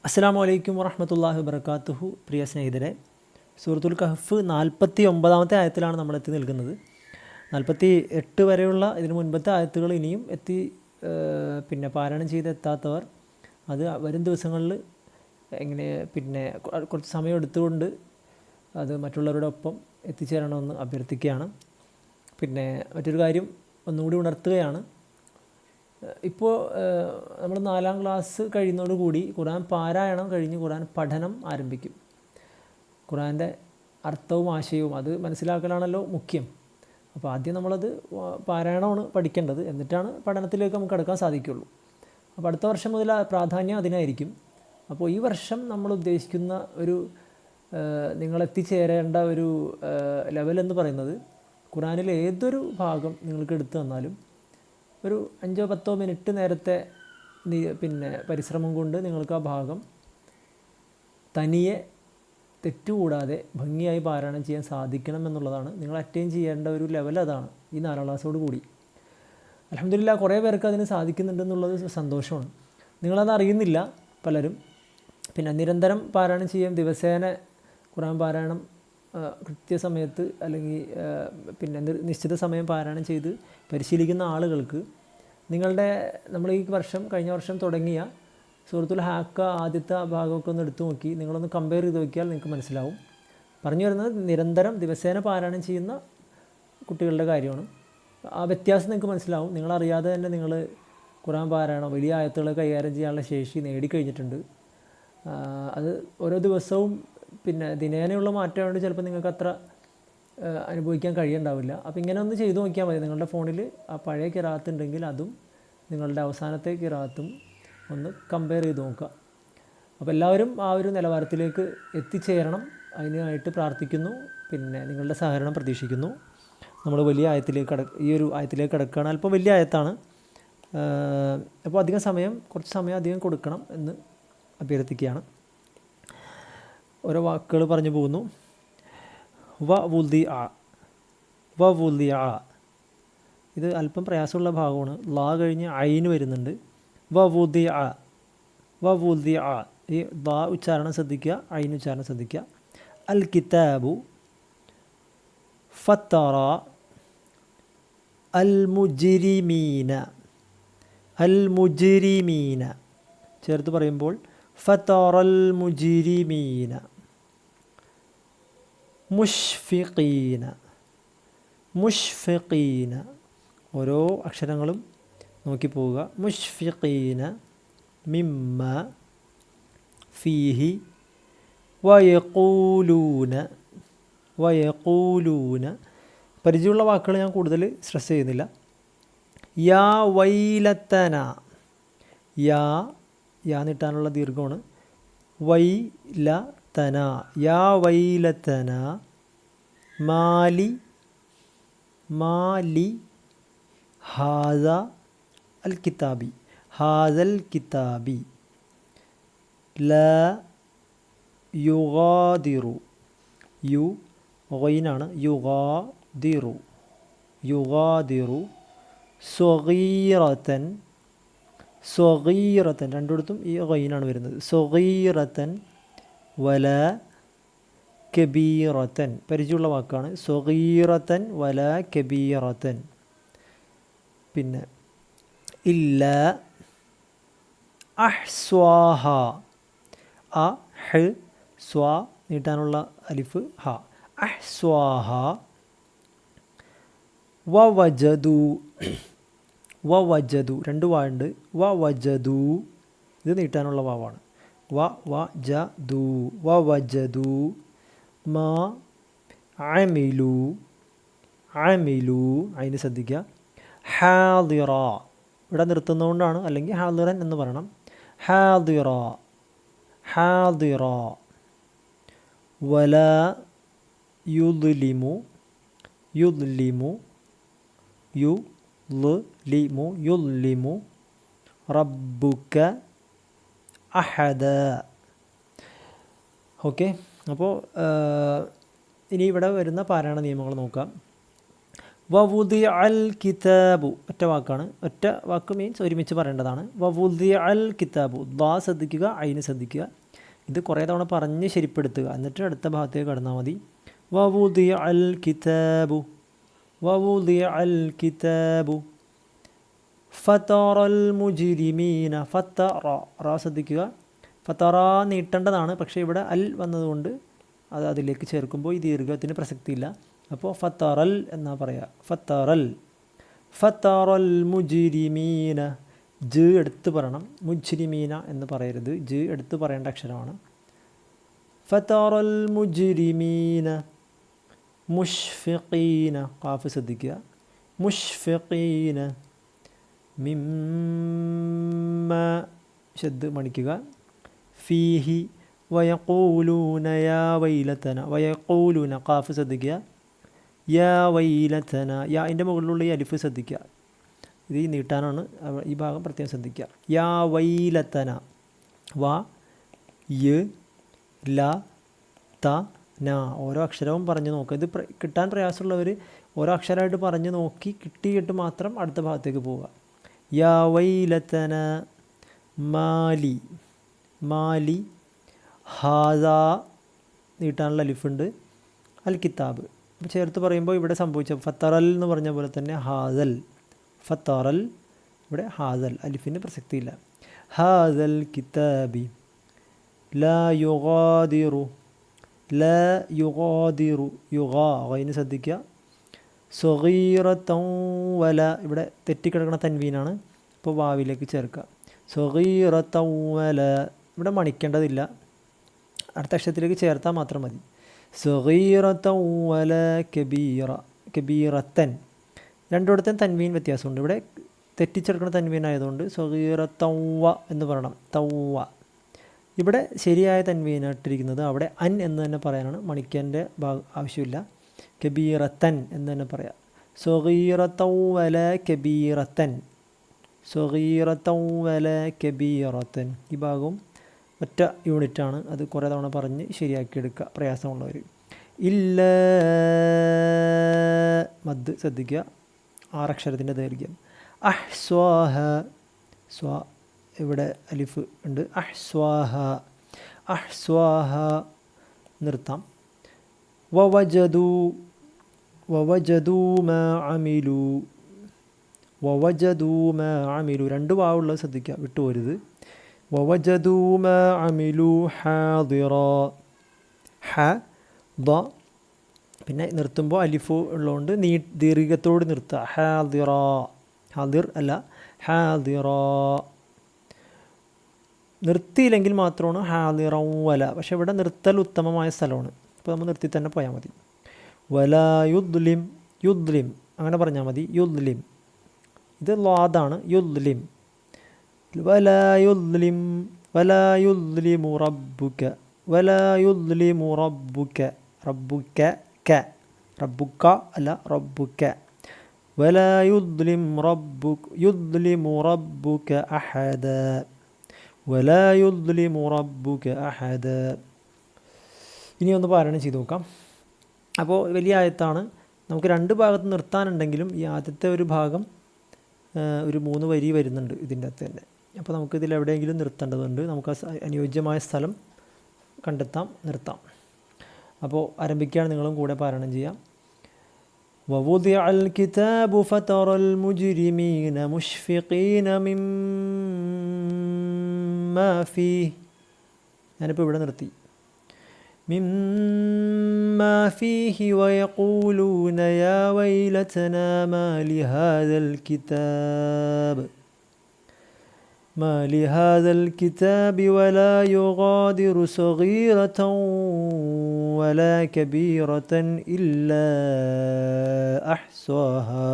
അസ്സലാമു അലൈക്കും വറഹ്മത്തുള്ളാഹി വബറകാതുഹു. പ്രിയ സ്നേഹിതരെ, സൂറത്തുൽ കഹ്ഫ് 49-ാമത്തെ ആയത്തിലാണ് നമ്മൾ എത്തി നിൽക്കുന്നത്. 48 വരെയുള്ള ഇതിന് മുൻപത്തെ ആയത്തുകൾ ഇനിയും പാരായണം ചെയ്തെത്താത്തവർ അത് വരും ദിവസങ്ങളിൽ എങ്ങനെ കുറച്ച് സമയം എടുത്തുകൊണ്ട് അത് മറ്റുള്ളവരുടെ ഒപ്പം എത്തിച്ചേരണമെന്ന് അഭ്യർത്ഥിക്കുകയാണ്. മറ്റൊരു കാര്യം ഒന്നുകൂടി ഉണർത്തുകയാണ്. ഇപ്പോൾ നമ്മൾ 4-ാം ക്ലാസ് കഴിയുന്നതോടുകൂടി ഖുർആൻ പാരായണം കഴിഞ്ഞ് ഖുർആൻ പഠനം ആരംഭിക്കും. ഖുർആൻ്റെ അർത്ഥവും ആശയവും അത് മനസ്സിലാക്കലാണല്ലോ മുഖ്യം. അപ്പോൾ ആദ്യം നമ്മളത് പാരായണമാണ് പഠിക്കേണ്ടത്, എന്നിട്ടാണ് പഠനത്തിലേക്ക് നമുക്ക് കടക്കാൻ സാധിക്കുകയുള്ളൂ. അപ്പോൾ അടുത്ത വർഷം മുതൽ പ്രാധാന്യം അതിനായിരിക്കും. അപ്പോൾ ഈ വർഷം നമ്മൾ ഉദ്ദേശിക്കുന്ന ഒരു നിങ്ങളെത്തിച്ചേരേണ്ട ഒരു ലെവലെന്ന് പറയുന്നത്, ഖുർആനിൽ ഏതൊരു ഭാഗം നിങ്ങൾക്ക് എടുത്തു തന്നാലും ഒരു 5-10 മിനിറ്റ് നേരത്തെ പരിശ്രമം കൊണ്ട് നിങ്ങൾക്ക് ആ ഭാഗം തനിയെ തെറ്റുകൂടാതെ ഭംഗിയായി പാരായണം ചെയ്യാൻ സാധിക്കണം എന്നുള്ളതാണ് നിങ്ങൾ അറ്റൈൻ ചെയ്യേണ്ട ഒരു ലെവൽ. അതാണ് ഈ 4-ാം ക്ലാസ്സോട് കൂടി. അൽഹംദുലില്ലാഹ് കുറേ പേർക്ക് അതിന് സാധിക്കുന്നുണ്ടെന്നുള്ളത് സന്തോഷമാണ്. നിങ്ങളത് അറിയുന്നില്ല പലരും. നിരന്തരം പാരായണം ചെയ്യാൻ ദിവസേന ഖുർആൻ പാരായണം കൃത്യസമയത്ത് അല്ലെങ്കിൽ നിശ്ചിത സമയം പാരായണം ചെയ്ത് പരിശീലിക്കുന്ന ആളുകൾക്ക് നമ്മൾ ഈ കഴിഞ്ഞ വർഷം തുടങ്ങിയ സൂറത്തുൽ ഹാക്ക ആദ്യത്തെ ഭാഗമൊക്കെ ഒന്ന് എടുത്തു നോക്കി നിങ്ങളൊന്ന് കമ്പയർ ചെയ്ത് നോക്കിയാൽ നിങ്ങൾക്ക് മനസ്സിലാവും. പറഞ്ഞു വരുന്നത് നിരന്തരം ദിവസേന പാരായണം ചെയ്യുന്ന കുട്ടികളുടെ കാര്യമാണ്. ആ വ്യത്യാസം നിങ്ങൾക്ക് മനസ്സിലാവും. നിങ്ങളറിയാതെ തന്നെ നിങ്ങൾ ഖുർആൻ പാരായണം വലിയ ആയത്തുകൾ കൈകാര്യം ചെയ്യാനുള്ള ശേഷി നേടിക്കഴിഞ്ഞിട്ടുണ്ട്. അത് ഓരോ ദിവസവും ദിനേനയുള്ള മാറ്റമായതുകൊണ്ട് ചിലപ്പോൾ നിങ്ങൾക്ക് അത്ര അനുഭവിക്കാൻ കഴിയുണ്ടാവില്ല. അപ്പോൾ ഇങ്ങനെ ഒന്ന് ചെയ്തു നോക്കിയാൽ മതി. നിങ്ങളുടെ ഫോണിൽ ആ പഴയ ഖിറാഅത്ത് ഉണ്ടെങ്കിൽ അതും നിങ്ങളുടെ അവസാനത്തെ ഖിറാഅത്തും ഒന്ന് കമ്പയർ ചെയ്ത് നോക്കുക. അപ്പോൾ എല്ലാവരും ആ ഒരു നിലവാരത്തിലേക്ക് എത്തിച്ചേരണം. അതിനായിട്ട് പ്രാർത്ഥിക്കുന്നു. നിങ്ങളുടെ സഹകരണം പ്രതീക്ഷിക്കുന്നു. നമ്മൾ വലിയ ഈ ഒരു ആയത്തിലേക്ക് കടക്കുകയാണ്. അല്പം വലിയ ആയത്താണ്. അപ്പോൾ കുറച്ച് സമയം അധികം കൊടുക്കണം എന്ന് അഭ്യർത്ഥിക്കുകയാണ്. ഓരോ വാക്കുകൾ പറഞ്ഞു പോകുന്നു. വ വുദി ആ ഇത് അല്പം പ്രയാസമുള്ള ഭാഗമാണ്. ലാ കഴിഞ്ഞ് ഐന് വരുന്നുണ്ട്. വ വുദി ആ ഈ ലാ ഉച്ചാരണം ശ്രദ്ധിക്കുക, ഐൻ ഉച്ചാരണം ശ്രദ്ധിക്കുക. അൽ കിതാബു ഫത്തറ അൽ മുജ്രിമീന ചേർത്ത് പറയുമ്പോൾ ഫത്തറൽ മുജ്രിമീന മുഷ്ഫിഖീന ഓരോ അക്ഷരങ്ങളും നോക്കി പോവുക. മുഷ്ഫിഖീന മിമ്മ ഫീഹി വയഖൂലൂന പരിചയമുള്ള വാക്കുകൾ ഞാൻ കൂടുതൽ സ്ട്രെസ് ചെയ്യുന്നില്ല. യാ വൈലത്തന യാ നീട്ടാനുള്ള ദീർഘമാണ്. വൈലത്തന യാ വൈലത്തന മാലി ഹാദൽ കിതാബി ലാ യുഗാദിറു ഗൈനാണ് യുഗാദിറു സ്വഗീറത്തൻ രണ്ടിടത്തും ഈ ഗൈനാണ് വരുന്നത്. സ്വഗീറത്തൻ വല കബീറത്തൻ പരിചയമുള്ള വാക്കാണ്. സ്വഗീറത്തൻ വല കബീറത്തൻ. ഇല്ല അഹ്സ്വാഹ സ്വാ നീട്ടാനുള്ള അലിഫ് ഹ അഹ്സ്വാഹ വവജദു രണ്ട് വാണ്ട്. വവജദു ഇത് നീട്ടാനുള്ള വാവാണ്. വവജദു മാ അമിലു അതിന് ശ്രദ്ധിക്കുക. ഹാദിറ ഇവിടെ നിർത്തുന്നതുകൊണ്ടാണ്, അല്ലെങ്കിൽ ഹാദിറൻ എന്ന് പറയണം. ഹാദിറ വല യുദ്ലിമു റബ്ബുക അഹദ. ഓക്കെ, അപ്പോൾ ഇനി ഇവിടെ വരുന്ന പാരായണ നിയമങ്ങൾ നോക്കാം. വവുദി അൽ കിതാബു ഒറ്റ വാക്കാണ്. ഒറ്റ വാക്ക് മീൻസ് ഒരുമിച്ച് പറയേണ്ടതാണ്. വവുദി അൽ കിതാബു. ദാ ശ്രദ്ധിക്കുക, ഐന് ശ്രദ്ധിക്കുക. ഇത് കുറേ തവണ പറഞ്ഞ് ശരിപ്പെടുത്തുക, എന്നിട്ട് അടുത്ത ഭാഗത്തേക്ക് കടന്നാൽ മതി. വവുദി അൽ കിതാബു, വവുദി അൽ കിതാബു ഫതറൽ മുജ്രിമീന. ഫതറ, റാ ശ്രദ്ധിക്കുക. ഫതറ നീട്ടേണ്ടതാണ്, പക്ഷേ ഇവിടെ അൽ വന്നതുകൊണ്ട് അത് അതിലേക്ക് ചേർക്കുമ്പോൾ ഈ ദീർഘത്തിന് പ്രസക്തിയില്ല. അപ്പോൾ ഫതറൽ എന്നാ പറയുക. ഫതറൽ, ഫതറൽ മുജ്രിമീന. ജ് എടുത്ത് പറയണം, മുജ്രിമീന എന്ന് പറയരുത്. ജ് എടുത്ത് പറയേണ്ട അക്ഷരമാണ്. ഫതറൽ മുജ്രിമീന മുഷ്ഫിഖീന. ഖാഫ് ശ്രദ്ധിക്കുക. മുഷ്ഫിഖീന മിമ്മ ഷദ് മണിക്കുക. ഫീഹി വയഖൂലൂന യാ വൈലതന. വയഖൂലൂന ഖാഫ് ശ്രദ്ധിക്കുക. യാ വൈലതന. യാ അതിൻ്റെ മുകളിലുള്ള ഈ അലിഫ് ശ്രദ്ധിക്കുക. ഇത് ഈ നീട്ടാനാണ്, ഈ ഭാഗം പ്രത്യേകം ശ്രദ്ധിക്കുക. യാ വൈലതന. വ യ ല ത ന. ഓരോ അക്ഷരവും പറഞ്ഞു നോക്കുക. ഇത് കിട്ടാൻ പ്രയാസമുള്ളവർ ഓരോ അക്ഷരമായിട്ട് പറഞ്ഞു നോക്കി കിട്ടിയിട്ട് മാത്രം അടുത്ത ഭാഗത്തേക്ക് പോവുക. യാ വൈലതന മാലി. മാലി. ഹാദ നീട്ടാനുള്ള അലിഫുണ്ട്. അൽ കിതാബ് അപ്പോൾ ചേർത്ത് പറയുമ്പോൾ ഇവിടെ സംഭവിച്ച ഫത്തറൽ എന്ന് പറഞ്ഞ പോലെ തന്നെ ഹാദൽ. ഫത്തറൽ, ഇവിടെ ഹാദൽ, അലിഫിന് പ്രസക്തിയില്ല. ഹാദൽ കിതാബി ലാ യുഗാദിറു. ലാ യുഗാദിറു. യുഗാ അതിന് ശ്രദ്ധിക്കുക. സഗീറത്തൻ വല, ഇവിടെ തെറ്റിക്കിടക്കുന്ന തൻവീനാണ്, അപ്പോൾ വാവിലേക്ക് ചേർക്കുക. സഗീറത്തൻ വല, ഇവിടെ മണിക്കേണ്ടതില്ല, അടുത്ത അക്ഷരത്തിലേക്ക് ചേർത്താൽ മാത്രം മതി. സഗീറത്തൻ വല കബീറ. കബീറത്തൻ രണ്ടിടത്തും തൻവീൻ വ്യത്യാസമുണ്ട്. ഇവിടെ തെറ്റിച്ചെടുക്കുന്ന തൻവീൻ ആയതുകൊണ്ട് സഗീറത്തൗവ എന്ന് പറയണം. തൗവ. ഇവിടെ ശരിയായ തൻവീനായിട്ടിരിക്കുന്നത് അവിടെ അൻ എന്ന് തന്നെ പറയാനാണ്, മണിക്കേൻ്റെ ആവശ്യമില്ല. കബീറത്തൻ എന്ന് തന്നെ പറയാം. സഗീറത്തൻ വല കബീറത്തൻ. സഗീറത്തൻ വല കബീറത്തൻ. ഈ ഭാഗവും ഒറ്റ യൂണിറ്റാണ്, അത് കുറേ തവണ പറഞ്ഞ് ശരിയാക്കിയെടുക്കുക പ്രയാസമുള്ളവർ. ഇല്ല മദ് ശ്രദ്ധിക്കുക. 6 അക്ഷരത്തിൻ്റെ ദൈർഘ്യം. അഹ്സ്വാഹ. സ്വാ ഇവിടെ അലിഫ് ഉണ്ട്. അഹ്സ്വാഹ. അഹ്സ്വാഹ നിർത്താം. വവജദു. വവജദു മാ അമിലു. വവജദു മാ അമിലു. 2 വാവുള്ളത് ശ്രദ്ധിക്കുക, വിട്ടുപോരുത്. വവജദു മാ അമിലു ഹാദിറ. ഹ ദ പിന്നെ നിർത്തുമ്പോൾ അലിഫ് ഉള്ളതുകൊണ്ട് ദീർഘത്തോട് നിർത്തുക. ഹാദിറ. ഹാദിർ അല്ല, ഹാദിറ. നിർത്തിയില്ലെങ്കിൽ മാത്രമാണ് ഹാദിറൻ വല. പക്ഷെ ഇവിടെ നിർത്തൽ ഉത്തമമായ സ്ഥലമാണ്, അപ്പോൾ നമ്മൾ നിർത്തി തന്നെ പോയാൽ മതി. വല യുദ്ലിം. യുദ്ലിം അങ്ങനെ പറഞ്ഞാൽ മതി. യുദ്ലിം ഇത് ലാദാണ്. യുദ്ലിം. വല യുദ്ലിം. വല യുദ്ലിമു റബ്ബുക. വല യുദ്ലിമു റബ്ബുക. റബ്ബുക ക. റബ്ബുക അല്ല, റബ്ബുക. വല യുദ്ലിം റബ്ബുക. യുദ്ലിമു റബ്ബുക അഹദ. വല യുദ്ലിമു റബ്ബുക അഹദ. ഇനി ഒന്ന് പാരായണം ചെയ്ത് നോക്കാം. അപ്പോൾ വലിയ ആയത്താണ്. നമുക്ക് 2 ഭാഗത്ത് നിർത്താനുണ്ടെങ്കിലും ഈ ആദ്യത്തെ ഒരു ഭാഗം ഒരു 3 വരി വരുന്നുണ്ട് ഇതിൻ്റെ അകത്ത് തന്നെ. അപ്പോൾ നമുക്കിതിൽ എവിടെയെങ്കിലും നിർത്തേണ്ടതുണ്ട്. നമുക്ക് അനുയോജ്യമായ സ്ഥലം കണ്ടെത്താം, നിർത്താം. അപ്പോൾ ആരംഭിക്കുകയാണ്, നിങ്ങളും കൂടെ പാരായണം ചെയ്യാം. ووضع الكتاب فترى المجرمين مشفقين مما فيه. ഞാനിപ്പോൾ ഇവിടെ നിർത്തി. مما فيه ويقولون يا ويلتنا ما لهذا الكتاب ما لهذا الكتاب ولا يغادر صغيرة ولا كبيرة إلا أحصاها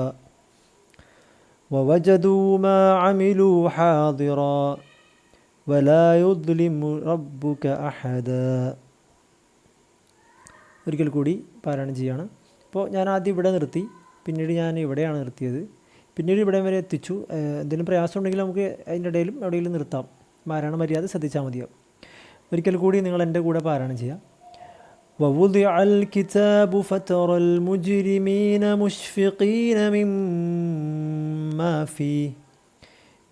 ووجدوا ما عملوا حاضرا ولا يظلم ربك أحدا. ഒരിക്കൽ കൂടി പാരായണം ചെയ്യാണ്. അപ്പോൾ ഞാൻ ആദ്യം ഇവിടെ നിർത്തി, പിന്നീട് ഞാൻ ഇവിടെയാണ് നിർത്തിയത്, പിന്നീട് ഇവിടെ വരെ എത്തിച്ചു. എന്തെങ്കിലും പ്രയാസം ഉണ്ടെങ്കിൽ നമുക്ക് അതിൻ്റെ ഇടയിലും എവിടെയെങ്കിലും നിർത്താം. പാരായണ മര്യാദ ശ്രദ്ധിച്ചാൽ മതിയാവും. ഒരിക്കൽ കൂടി നിങ്ങൾ എൻ്റെ കൂടെ പാരായണം ചെയ്യാം. ووضع الكتاب فترى المجرمين مشفقين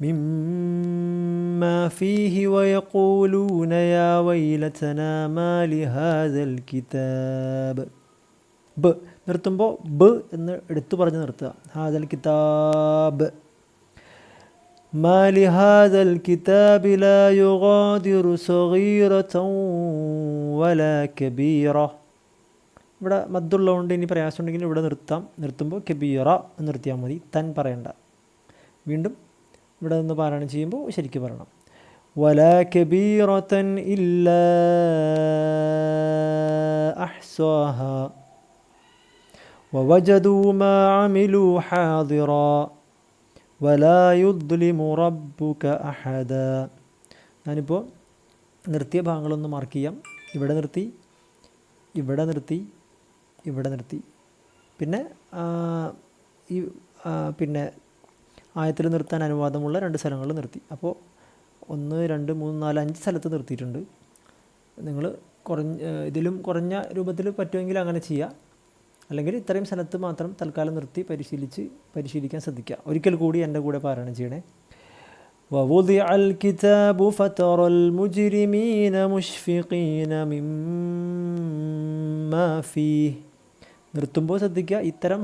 مما فيه ويقولون يا ويلتنا ما لهذا الكتاب. നിർത്തുമ്പോൾ ബ് എന്ന് എടുത്തു പറഞ്ഞ് നിർത്തുക. ഹാദൽ കിതാബ് മാ ലിഹാദൽ കിതാബി ലാ യുഗാദിറു സഗീറതൻ വലാ കബീറ. ഇവിടെ മദ്ദുള്ളതുകൊണ്ട് ഇനി പ്രയാസമുണ്ടെങ്കിൽ ഇവിടെ നിർത്തുമ്പോൾ കബീറ എന്ന് നിർത്തിയാൽ മതി, തൻ പറയണ്ട. വീണ്ടും ഇവിടെ നിന്ന് പാരായണം ചെയ്യുമ്പോൾ ശരിക്കും പറയണം. വലാ കബീറതൻ ഇല്ലാ അഹ്സാഹാ ووجدوا ما عملوا حاضرا ولا يظلم ربك أحدا. ഞാനിപ്പോൾ നിർത്തിയ ഭാഗങ്ങളൊന്ന് മാർക്ക് ചെയ്യാം. ഇവിടെ നിർത്തി, ഇവിടെ നിർത്തി, ഇവിടെ നിർത്തി. പിന്നെ പിന്നെ ആയത്തിൽ നിർത്താൻ അനുവാദമുള്ള 2 സ്ഥലങ്ങളിൽ നിർത്തി. അപ്പോൾ 1, 2, 3, 4, 5 സ്ഥലത്ത് നിർത്തിയിട്ടുണ്ട്. നിങ്ങൾ ഇതിലും കുറഞ്ഞ രൂപത്തിൽ പറ്റുമെങ്കിൽ അങ്ങനെ ചെയ്യുക. അല്ലെങ്കിൽ ഇത്രയും സ്ഥലത്ത് മാത്രം തൽക്കാലം നിർത്തി പരിശീലിക്കാൻ ശ്രദ്ധിക്കുക. ഒരിക്കൽ കൂടി എൻ്റെ കൂടെ പാരായണം ചെയ്യണേ. ووضع الكتاب فترى المجرمين مشفقين مما فيه. നിർത്തുമ്പോൾ ശ്രദ്ധിക്കുക, ഇത്തരം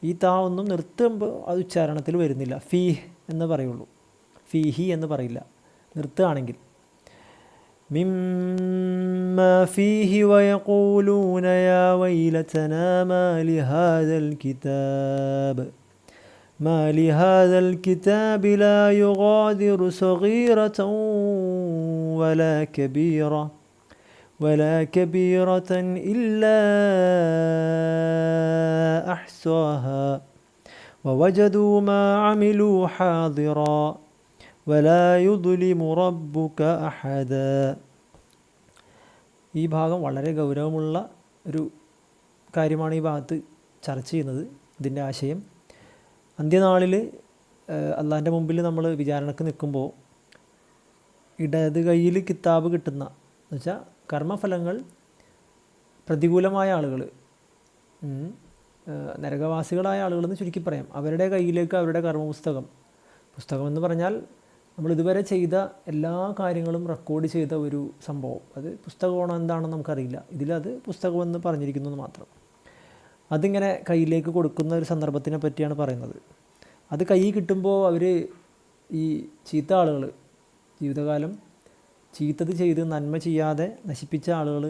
ഈ താ ഒന്നും നിർത്തുമ്പോൾ അത് ഉച്ചാരണത്തിൽ വരുന്നില്ല. ഫീഹ് എന്ന് പറയുള്ളൂ, ഫീഹി എന്ന് പറയില്ല നിർത്തുകയാണെങ്കിൽ. مما فيه ويقولون يا ويلتنا ما لهذا الكتاب لا يغادر صغيرة ولا كبيرة إلا أحصاها ووجدوا ما عملوا حاضرا ولا يظلم ربك أحدا. ഈ ഭാഗം വളരെ ഗൗരവമുള്ള ഒരു കാര്യമാണ് ഈ ഭാഗത്ത് ചർച്ച ചെയ്യുന്നത്. ഇതിൻ്റെ ആശയം, അന്ത്യനാളിൽ അള്ളാഹിൻ്റെ മുമ്പിൽ നമ്മൾ വിചാരണക്ക് നിൽക്കുമ്പോൾ ഇടത് കയ്യിൽ കിതാബ് കിട്ടുന്ന എന്ന് വെച്ചാൽ കർമ്മഫലങ്ങൾ പ്രതികൂലമായ ആളുകൾ, നരകവാസികളായ ആളുകളെന്ന് ചുരുക്കി പറയാം, അവരുടെ കയ്യിലേക്ക് അവരുടെ പുസ്തകം എന്ന് പറഞ്ഞാൽ നമ്മൾ ഇതുവരെ ചെയ്ത എല്ലാ കാര്യങ്ങളും റെക്കോർഡ് ചെയ്ത ഒരു സംഭവം. അത് പുസ്തകമാണോ എന്താണെന്ന് നമുക്കറിയില്ല, ഇതിലത് പുസ്തകമെന്ന് പറഞ്ഞിരിക്കുന്നത് മാത്രം. അതിങ്ങനെ കയ്യിലേക്ക് കൊടുക്കുന്ന ഒരു സന്ദർഭത്തിനെ പറ്റിയാണ് പറയുന്നത്. അത് കയ്യിൽ കിട്ടുമ്പോൾ അവർ ഈ ചീത്ത ആളുകൾ, ജീവിതകാലം ചീത്തത് ചെയ്ത് നന്മ ചെയ്യാതെ നശിപ്പിച്ച ആളുകൾ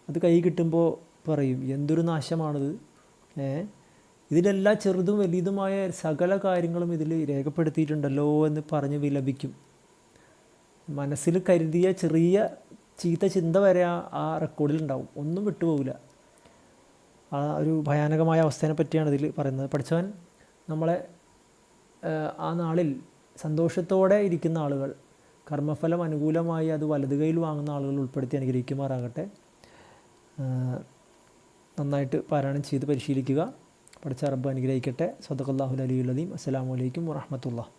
അത് കയ്യിൽ കിട്ടുമ്പോൾ പറയും, എന്തൊരു നാശമാണിത്, ഇതിലെല്ലാ ചെറുതും വലിയതുമായ സകല കാര്യങ്ങളും ഇതിൽ രേഖപ്പെടുത്തിയിട്ടുണ്ടല്ലോ എന്ന് പറഞ്ഞ് വിലപിക്കും. മനസ്സിൽ കരുതിയ ചെറിയ ചീത്ത ചിന്ത വരെ ആ റെക്കോർഡിലുണ്ടാവും, ഒന്നും വിട്ടുപോകില്ല. ആ ഒരു ഭയാനകമായ അവസ്ഥയെ പറ്റിയാണ് ഇതിൽ പറയുന്നത്. പഠിച്ചവൻ നമ്മളെ ആ നാളിൽ സന്തോഷത്തോടെ ഇരിക്കുന്ന ആളുകൾ, കർമ്മഫലം അനുകൂലമായി അത് വലത് കൈയിൽ വാങ്ങുന്ന ആളുകൾ ഉൾപ്പെടുത്തി അനുഗ്രഹിക്കുമാറാകട്ടെ. നന്നായിട്ട് പാരായണം ചെയ്ത് പരിശീലിക്കുക. പഠിച്ച റബ്ബ് അനുഗ്രഹിക്കട്ടെ. സദഖല്ലാഹുൽ അലിയുൽ അദീം. അസ്സലാമു അലൈക്കും വറഹ്മത്തുള്ളാഹി.